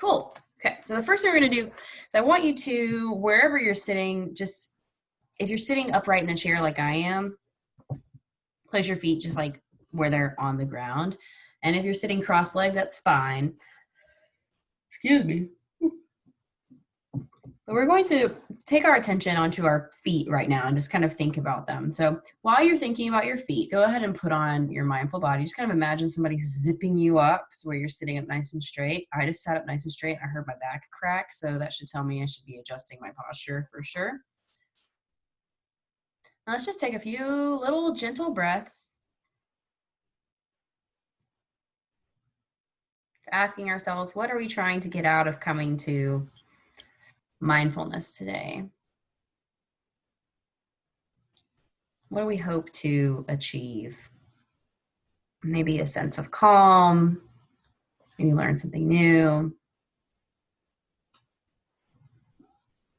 Cool. Okay, so the first thing we're gonna do is I want you to, wherever you're sitting, just, if you're sitting upright in a chair like I am, place your feet just like where they're on the ground. And if you're sitting cross-legged, that's fine. Excuse me. But we're going to take our attention onto our feet right now and just kind of think about them. So while you're thinking about your feet, go ahead and put on your mindful body. Just kind of imagine somebody zipping you up so where you're sitting up nice and straight. I just sat up nice and straight. I heard my back crack, so that should tell me I should be adjusting my posture for sure. Now let's just take a few little gentle breaths. Asking ourselves, what are we trying to get out of coming to mindfulness today? What do we hope to achieve? Maybe a sense of calm, maybe learn something new.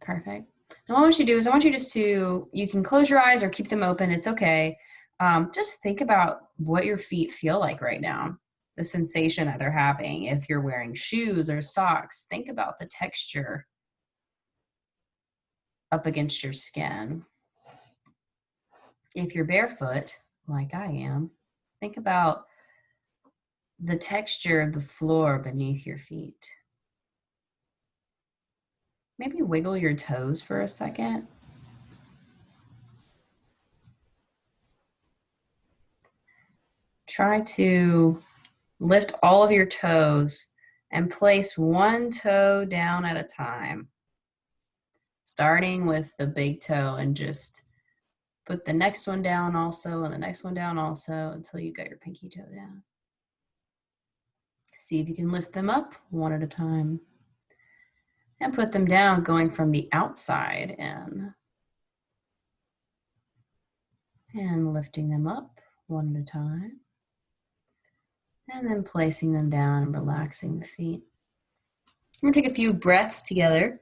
Perfect. Now what I want you to do is I want you just to, you can close your eyes or keep them open, it's okay. Just think about what your feet feel like right now, the sensation that they're having. If you're wearing shoes or socks, think about the texture up against your skin. If you're barefoot, like I am, think about the texture of the floor beneath your feet. Maybe wiggle your toes for a second. Try to lift all of your toes and place one toe down at a time, starting with the big toe, and just put the next one down also and the next one down also until you got your pinky toe down. See if you can lift them up one at a time and put them down, going from the outside in and lifting them up one at a time. And then placing them down and relaxing the feet. I'm gonna take a few breaths together.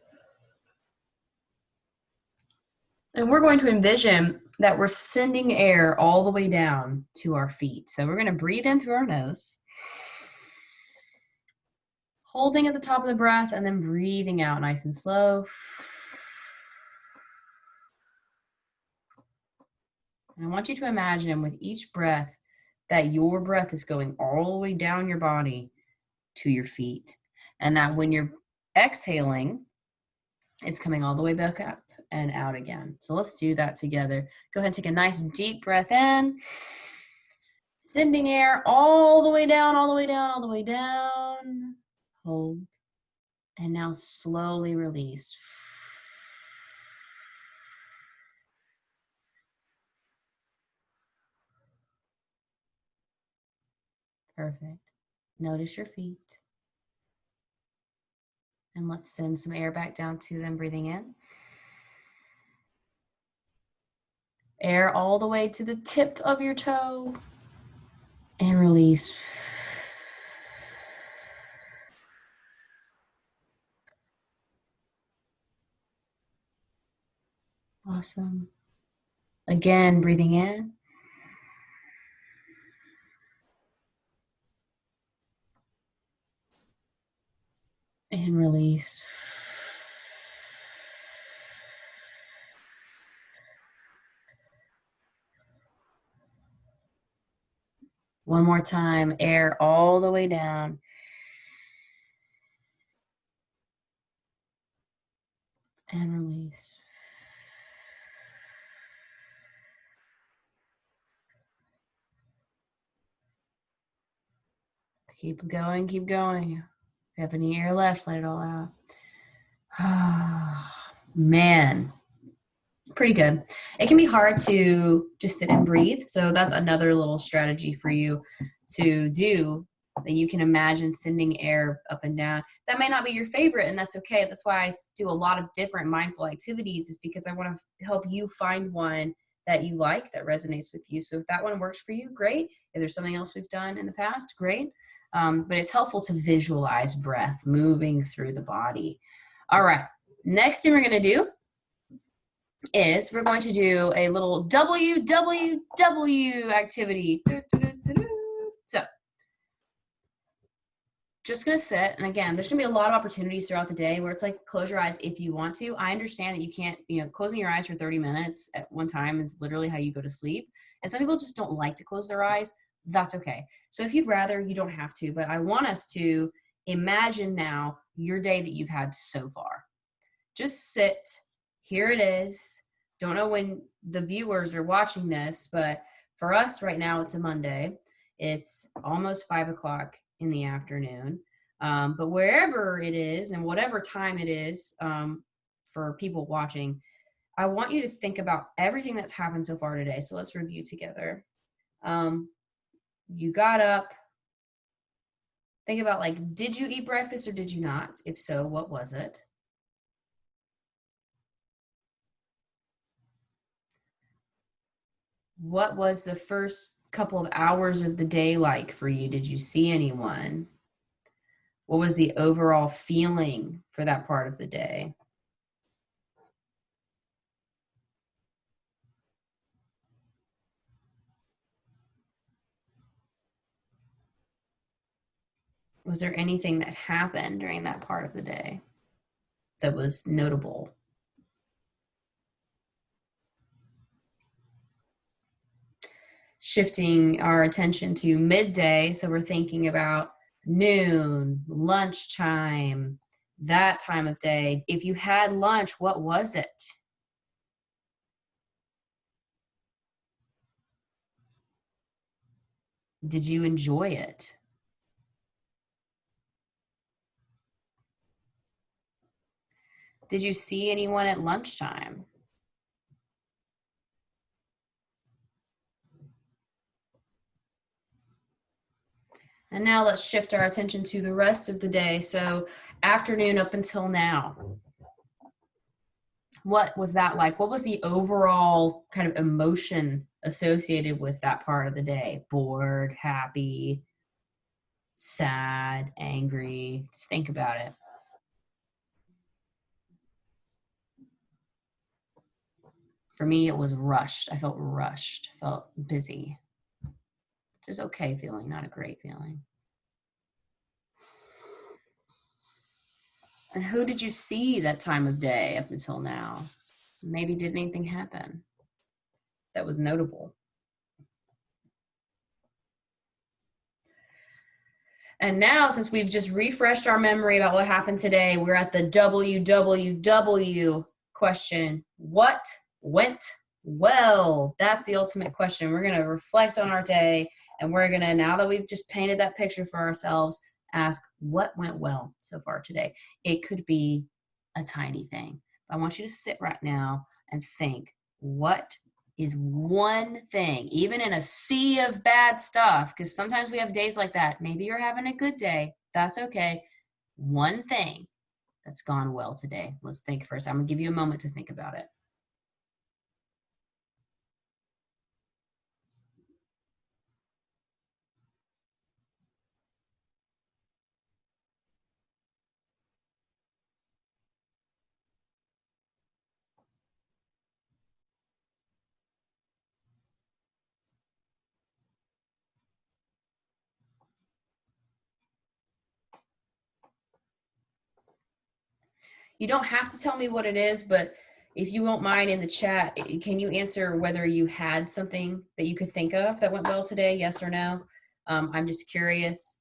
And we're going to envision that we're sending air all the way down to our feet. So we're gonna breathe in through our nose, holding at the top of the breath and then breathing out nice and slow. And I want you to imagine with each breath that your breath is going all the way down your body to your feet. And that when you're exhaling, it's coming all the way back up and out again. So let's do that together. Go ahead and take a nice deep breath in, sending air all the way down, all the way down, all the way down. Hold. And now slowly release. Perfect. Notice your feet. And let's send some air back down to them, breathing in. Air all the way to the tip of your toe. And release. Awesome. Again, breathing in. And release. One more time, air all the way down. And release. Keep going, keep going. If you have any air left, let it all out. Man, pretty good. It can be hard to just sit and breathe. So that's another little strategy for you to do, that you can imagine sending air up and down. That may not be your favorite, and that's okay. That's why I do a lot of different mindful activities, is because I want to help you find one that you like, that resonates with you. So if that one works for you, great. If there's something else we've done in the past, great. But it's helpful to visualize breath moving through the body. All right, next thing we're going to do is we're going to do a little WWW activity. So just going to sit. And again, there's going to be a lot of opportunities throughout the day where it's like, close your eyes if you want to. I understand that you can't, closing your eyes for 30 minutes at one time is literally how you go to sleep. And some people just don't like to close their eyes. That's okay. So if you'd rather, you don't have to, but I want us to imagine now your day that you've had so far. Just sit. Here it is. Don't know when the viewers are watching this, but for us right now, it's a Monday. It's almost 5 o'clock in the afternoon. But wherever it is and whatever time it is for people watching, I want you to think about everything that's happened so far today. So let's review together. You got up. Think about, like, did you eat breakfast or did you not? If so, what was it? What was the first couple of hours of the day like for you? Did you see anyone? What was the overall feeling for that part of the day? Was there anything that happened during that part of the day that was notable? Shifting our attention to midday, so we're thinking about noon, lunchtime, that time of day. If you had lunch, what was it? Did you enjoy it? Did you see anyone at lunchtime? And now let's shift our attention to the rest of the day. So afternoon up until now, what was that like? What was the overall kind of emotion associated with that part of the day? Bored, happy, sad, angry? Just think about it. For me, it was rushed. I felt rushed, felt busy. Just okay feeling, not a great feeling. And who did you see that time of day up until now? Maybe did anything happen that was notable? And now, since we've just refreshed our memory about what happened today, we're at the WWW question. What went well? That's the ultimate question. We're going to reflect on our day, and we're going to, now that we've just painted that picture for ourselves, ask what went well so far today. It could be a tiny thing. I want you to sit right now and think, what is one thing, even in a sea of bad stuff, because sometimes we have days like that. Maybe you're having a good day. That's okay. One thing that's gone well today. Let's think first. I'm going to give you a moment to think about it. You don't have to tell me what it is, but if you won't mind, in the chat, can you answer whether you had something that you could think of that went well today? Yes or no? I'm just curious.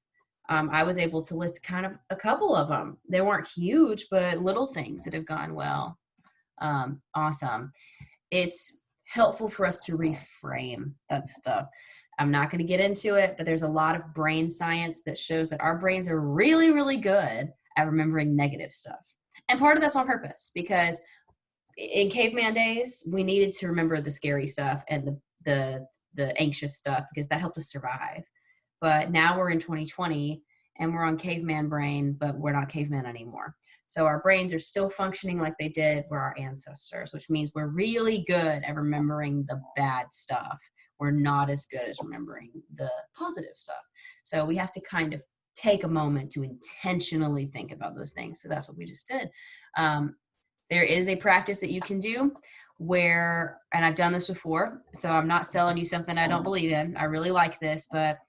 I was able to list kind of a couple of them. They weren't huge, but little things that have gone well. Awesome. It's helpful for us to reframe that stuff. I'm not going to get into it, but there's a lot of brain science that shows that our brains are really, really good at remembering negative stuff. And part of that's on purpose, because in caveman days, we needed to remember the scary stuff and the anxious stuff, because that helped us survive. But now we're in 2020 and we're on caveman brain, but we're not cavemen anymore. So our brains are still functioning like they did were our ancestors, which means we're really good at remembering the bad stuff. We're not as good as remembering the positive stuff. So we have to kind of take a moment to intentionally think about those things. So that's what we just did. There is a practice that you can do where, and I've done this before, so I'm not selling you something I don't believe in. I really like this, but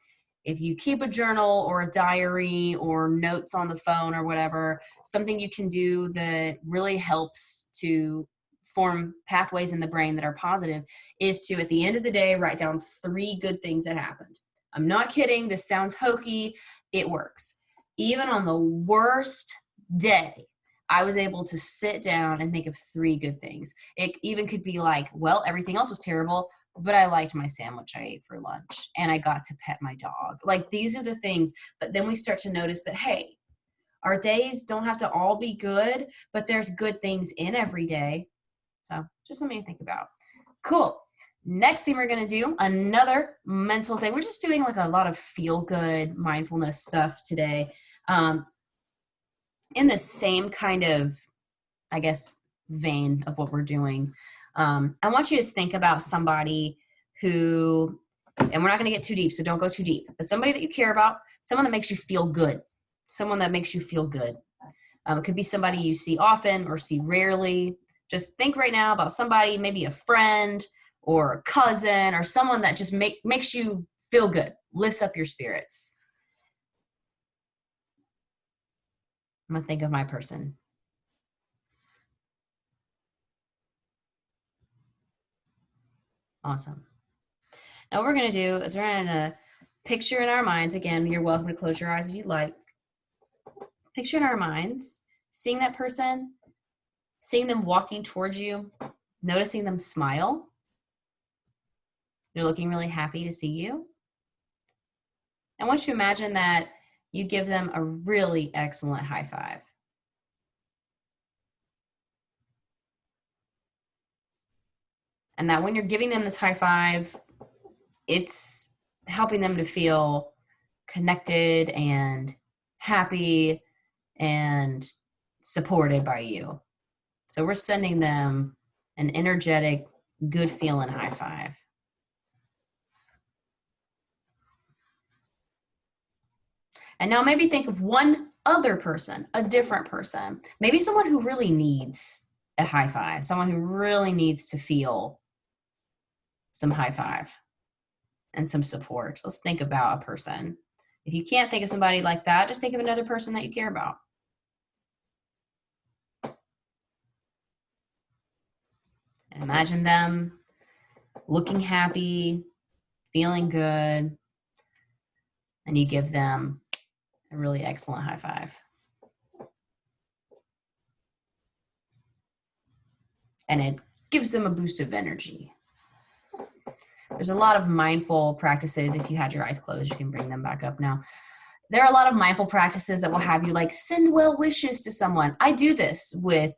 if you keep a journal or a diary or notes on the phone or whatever, something you can do that really helps to form pathways in the brain that are positive is to, at the end of the day, write down 3 good things that happened. I'm not kidding. This sounds hokey. It works. Even on the worst day, I was able to sit down and think of 3 good things. It even could be like, well, everything else was terrible, but I liked my sandwich I ate for lunch and I got to pet my dog. Like, these are the things. But then we start to notice that, hey, our days don't have to all be good, but there's good things in every day. So just something to think about. Cool. Next thing we're going to do, another mental thing. We're just doing like a lot of feel-good mindfulness stuff today. In the same kind of, I guess, vein of what we're doing. I want you to think about somebody who, and we're not going to get too deep, so don't go too deep, but somebody that you care about, someone that makes you feel good, someone that makes you feel good. It could be somebody you see often or see rarely. Just think right now about somebody, maybe a friend or a cousin or someone that just makes you feel good, lifts up your spirits. I'm going to think of my person. Awesome. Now what we're going to do is we're going to picture in our minds, again, you're welcome to close your eyes if you'd like. Picture in our minds, seeing that person, seeing them walking towards you, noticing them smile. They're looking really happy to see you. I want you to imagine that you give them a really excellent high five. And that when you're giving them this high five, it's helping them to feel connected and happy and supported by you. So we're sending them an energetic, good feeling high five. And now maybe think of one other person, a different person, maybe someone who really needs a high five, someone who really needs to feel some high five and some support. Let's think about a person. If you can't think of somebody like that, just think of another person that you care about. And imagine them looking happy, feeling good, and you give them a really excellent high five. And it gives them a boost of energy. There's a lot of mindful practices. If you had your eyes closed, you can bring them back up now. There are a lot of mindful practices that will have you like send well wishes to someone. I do this with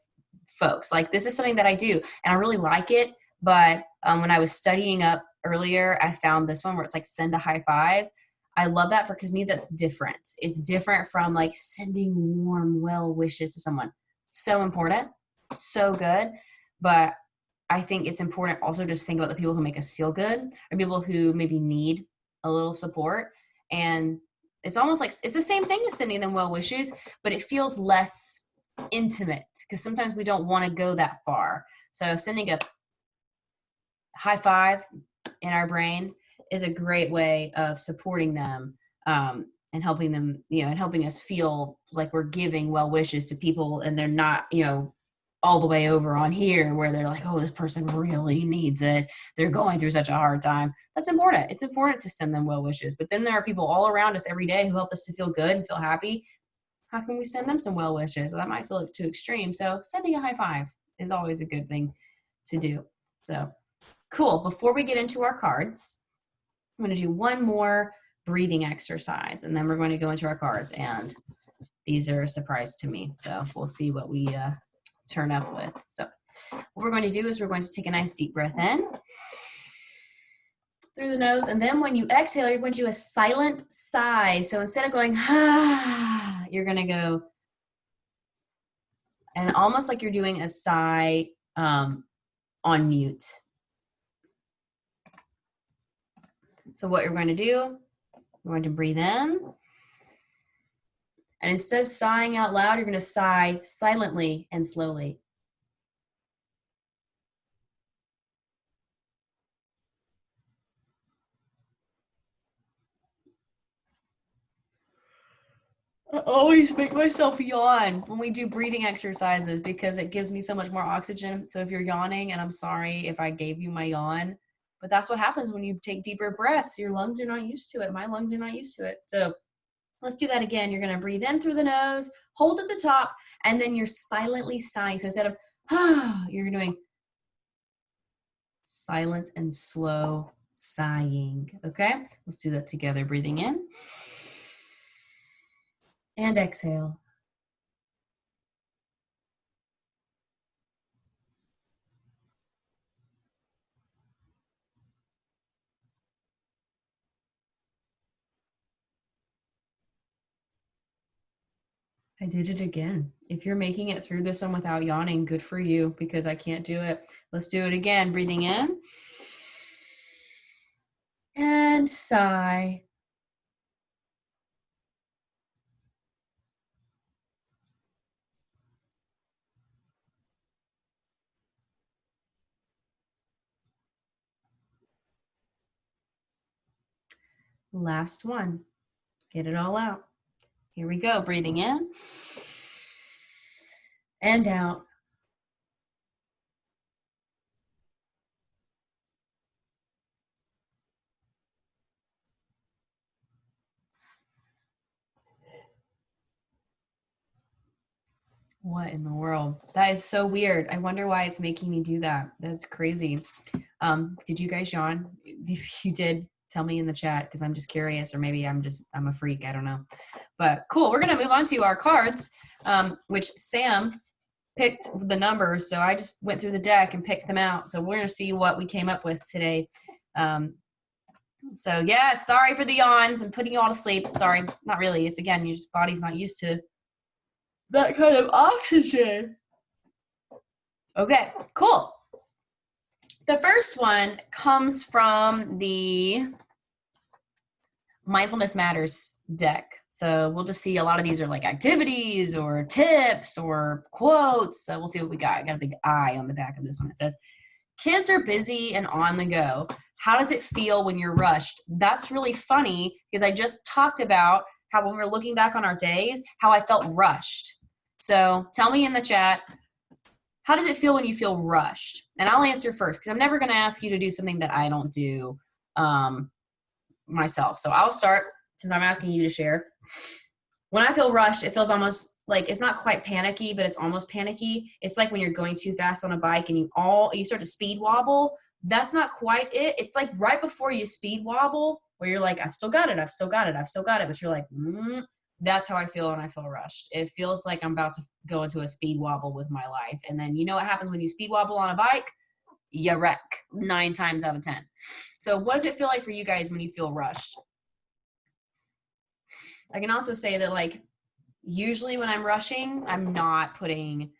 folks. Like, this is something that I do and I really like it. But when I was studying up earlier, I found this one where it's like send a high five. I love that because me, that's different. It's different from like sending warm well wishes to someone. So important, so good. But I think it's important also just think about the people who make us feel good or people who maybe need a little support. And it's almost like it's the same thing as sending them well wishes, but it feels less intimate because sometimes we don't want to go that far. So sending a high five in our brain is a great way of supporting them and helping them, and helping us feel like we're giving well wishes to people and they're not, all the way over on here where they're like, oh, this person really needs it. They're going through such a hard time. That's important. It's important to send them well wishes. But then there are people all around us every day who help us to feel good and feel happy. How can we send them some well wishes? Well, that might feel too extreme. So sending a high five is always a good thing to do. So cool. Before we get into our cards, I'm going to do one more breathing exercise and then we're going to go into our cards. And these are a surprise to me. So we'll see what we turn up with. So what we're going to do is we're going to take a nice deep breath in through the nose, and then when you exhale, you're going to do a silent sigh. So instead of going ah, you're going to go and almost like you're doing a sigh on mute. So what you're going to do, you're going to breathe in, and instead of sighing out loud, you're going to sigh silently and slowly. I always make myself yawn when we do breathing exercises because it gives me so much more oxygen. So if you're yawning, and I'm sorry if I gave you my yawn, but that's what happens when you take deeper breaths. Your lungs are not used to it. My lungs are not used to it. So let's do that again. You're going to breathe in through the nose, hold at the top, and then you're silently sighing. So instead of, you're doing silent and slow sighing. Okay? Let's do that together. Breathing in and exhale. I did it again. If you're making it through this one without yawning, good for you, because I can't do it. Let's do it again. Breathing in and sigh. Last one. Get it all out. Here we go. Breathing in and out. What in the world? That is so weird. I wonder why it's making me do that. That's crazy. Did you guys yawn? If you did, tell me in the chat because I'm just curious, or maybe I'm a freak. I don't know. But cool. We're going to move on to our cards, which Sam picked the numbers. So I just went through the deck and picked them out. So we're going to see what we came up with today. So yeah, sorry for the yawns and putting you all to sleep. Sorry, not really. It's again, your body's not used to that kind of oxygen. Okay, cool. The first one comes from the Mindfulness Matters deck. So we'll just see a lot of these are like activities or tips or quotes. So we'll see what we got. I got a big I on the back of this one. It says, kids are busy and on the go. How does it feel when you're rushed? That's really funny because I just talked about how when we're looking back on our days, how I felt rushed. So tell me in the chat, how does it feel when you feel rushed? And I'll answer first because I'm never going to ask you to do something that I don't do myself. So I'll start since I'm asking you to share. When I feel rushed, it feels almost like it's not quite panicky, but it's almost panicky. It's like when you're going too fast on a bike and you start to speed wobble. That's not quite it. It's like right before you speed wobble where you're like, I've still got it. But you're like, that's how I feel when I feel rushed. It feels like I'm about to go into a speed wobble with my life. And then you know what happens when you speed wobble on a bike? You wreck 9 times out of 10. So what does it feel like for you guys when you feel rushed? I can also say that like usually when I'm rushing, I'm not putting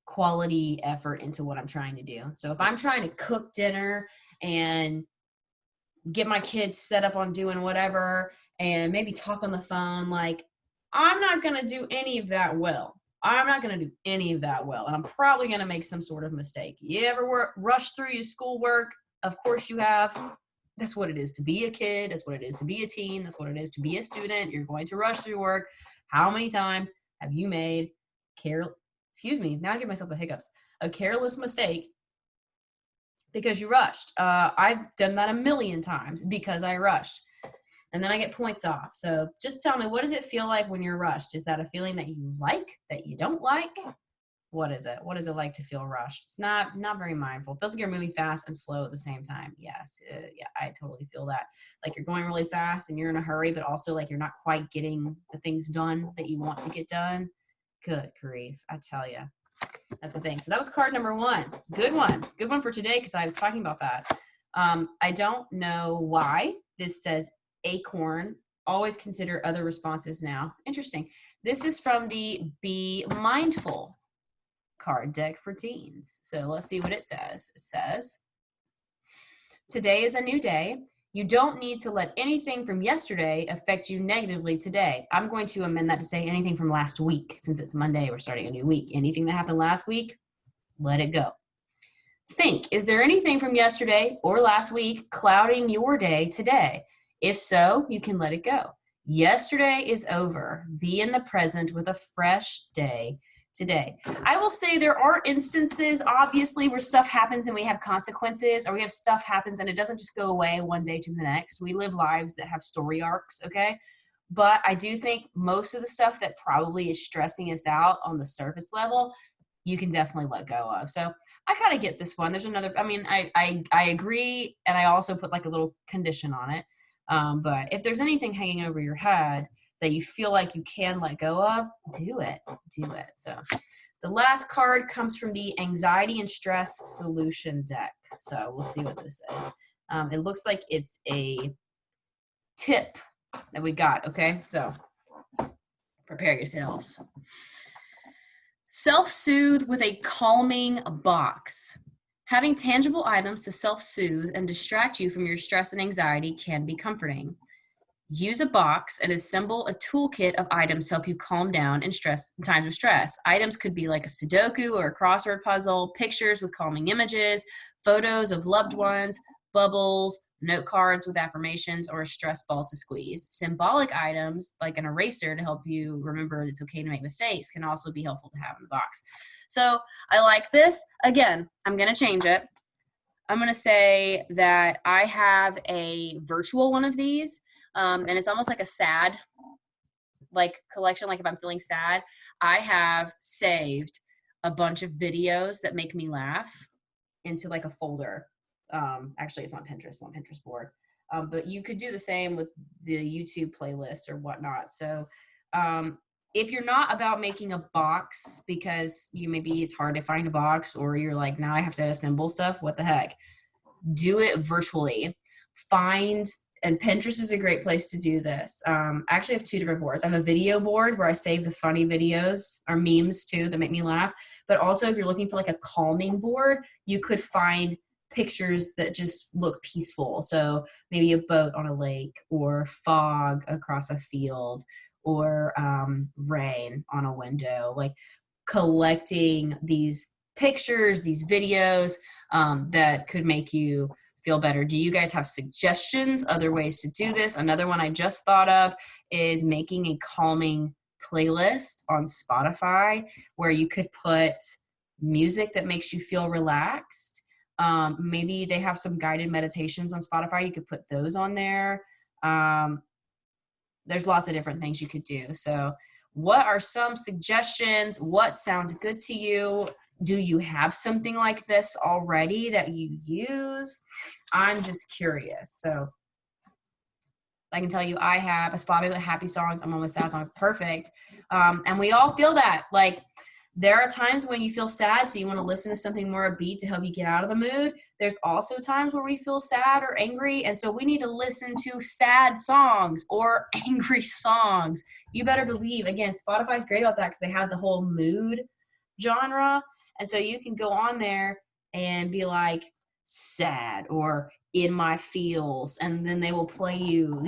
quality effort into what I'm trying to do. So if I'm trying to cook dinner and get my kids set up on doing whatever and maybe talk on the phone, like I'm not going to do any of that well. I'm not going to do any of that well. And I'm probably going to make some sort of mistake. You ever rush through your schoolwork? Of course you have. That's what it is to be a kid. That's what it is to be a teen. That's what it is to be a student. You're going to rush through work. How many times have you made now I give myself the hiccups, a careless mistake because you rushed? I've done that a million times because I rushed. And then I get points off. So just tell me, what does it feel like when you're rushed? Is that a feeling that you like, that you don't like? What is it? What is it like to feel rushed? It's not very mindful. It feels like you're moving fast and slow at the same time. Yes. Yeah, I totally feel that. Like you're going really fast and you're in a hurry, but also like you're not quite getting the things done that you want to get done. Good grief. I tell you. That's the thing. So that was card number 1. Good one. Good one for today because I was talking about that. I don't know why this says acorn. Always consider other responses now. Interesting. This is from the Be Mindful card deck for teens. So let's see what it says. It says, today is a new day. You don't need to let anything from yesterday affect you negatively today. I'm going to amend that to say anything from last week. Since it's Monday, we're starting a new week. Anything that happened last week, let it go. Think, is there anything from yesterday or last week clouding your day today? If so, you can let it go. Yesterday is over. Be in the present with a fresh day today. I will say there are instances, obviously, where stuff happens and we have consequences, or we have stuff happens and it doesn't just go away one day to the next. We live lives that have story arcs, okay? But I do think most of the stuff that probably is stressing us out on the surface level, you can definitely let go of. So I kind of get this one. There's another, I mean, I agree. And I also put like a little condition on it. But if there's anything hanging over your head that you feel like you can let go of, do it. Do it. So the last card comes from the Anxiety and Stress Solution deck. So we'll see what this is. It looks like it's a tip that we got. Okay. So prepare yourselves. Self-soothe with a calming box. Having tangible items to self-soothe and distract you from your stress and anxiety can be comforting. Use a box and assemble a toolkit of items to help you calm down in times of stress. Items could be like a Sudoku or a crossword puzzle, pictures with calming images, photos of loved ones, bubbles, note cards with affirmations, or a stress ball to squeeze. Symbolic items like an eraser to help you remember it's okay to make mistakes can also be helpful to have in the box. So I like this. Again, I'm going to change it. I'm going to say that I have a virtual one of these, and it's almost like a sad like collection. Like if I'm feeling sad, I have saved a bunch of videos that make me laugh into like a folder. Actually, it's on Pinterest board. But you could do the same with the YouTube playlist or whatnot. So if you're not about making a box because maybe it's hard to find a box, or you're like, now I have to assemble stuff, what the heck? Do it virtually. And Pinterest is a great place to do this. I actually have two different boards. I have a video board where I save the funny videos or memes too that make me laugh. But also if you're looking for like a calming board, you could find pictures that just look peaceful. So maybe a boat on a lake, or fog across a field, or rain on a window. Like collecting these pictures, these videos that could make you feel better. Do you guys have suggestions, other ways to do this? Another one I just thought of is making a calming playlist on Spotify where you could put music that makes you feel relaxed. Maybe they have some guided meditations on Spotify. You could put those on there. There's lots of different things you could do. So what are some suggestions? What sounds good to you? Do you have something like this already that you use? I'm just curious. So I can tell you I have a Spotify with happy songs. I'm on with sad songs. Perfect. And we all feel that. Like there are times when you feel sad, so you want to listen to something more upbeat to help you get out of the mood. There's also times where we feel sad or angry, and so we need to listen to sad songs or angry songs. You better believe, again, Spotify's great about that because they have the whole mood genre. And so you can go on there and be like sad or in my feels, and then they will play you,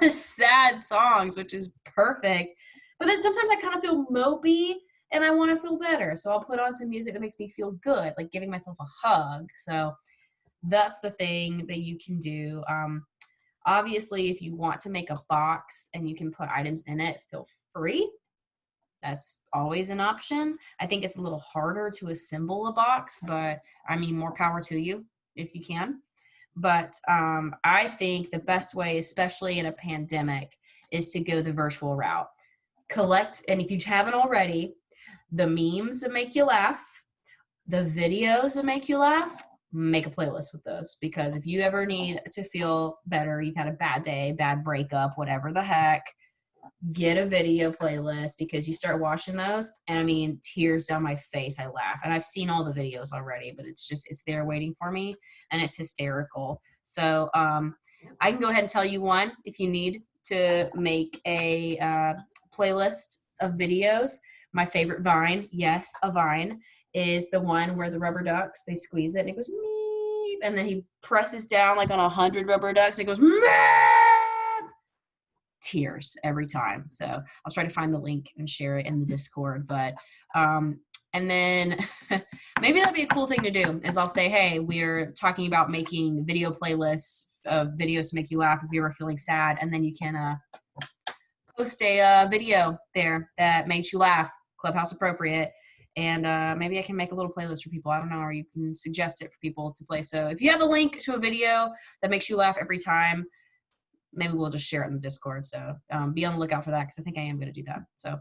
the sad songs, which is perfect. But then sometimes I kind of feel mopey and I want to feel better. So I'll put on some music that makes me feel good, like giving myself a hug. So that's the thing that you can do. Obviously, if you want to make a box and you can put items in it, feel free. That's always an option. I think it's a little harder to assemble a box, but I mean, more power to you if you can. But I think the best way, especially in a pandemic, is to go the virtual route. Collect, and if you haven't already, the memes that make you laugh, the videos that make you laugh, make a playlist with those. Because if you ever need to feel better, you've had a bad day, bad breakup, whatever the heck, get a video playlist, because you start watching those and I mean, tears down my face. I laugh, and I've seen all the videos already, but it's there waiting for me, and it's hysterical. So I can go ahead and tell you one if you need to make a playlist of videos. My favorite Vine, yes, a Vine, is the one where the rubber ducks, they squeeze it and it goes meep, and then he presses down like on 100 rubber ducks, and it goes meep. Tears every time. So I'll try to find the link and share it in the Discord. But and then maybe that'll be a cool thing to do is I'll say, hey, we're talking about making video playlists of videos to make you laugh if you're ever feeling sad, and then you can post a video there that makes you laugh, Clubhouse appropriate. And maybe I can make a little playlist for people. I don't know, or you can suggest it for people to play. So if you have a link to a video that makes you laugh every time, maybe we'll just share it in the Discord. So be on the lookout for that, because I think I am going to do that. So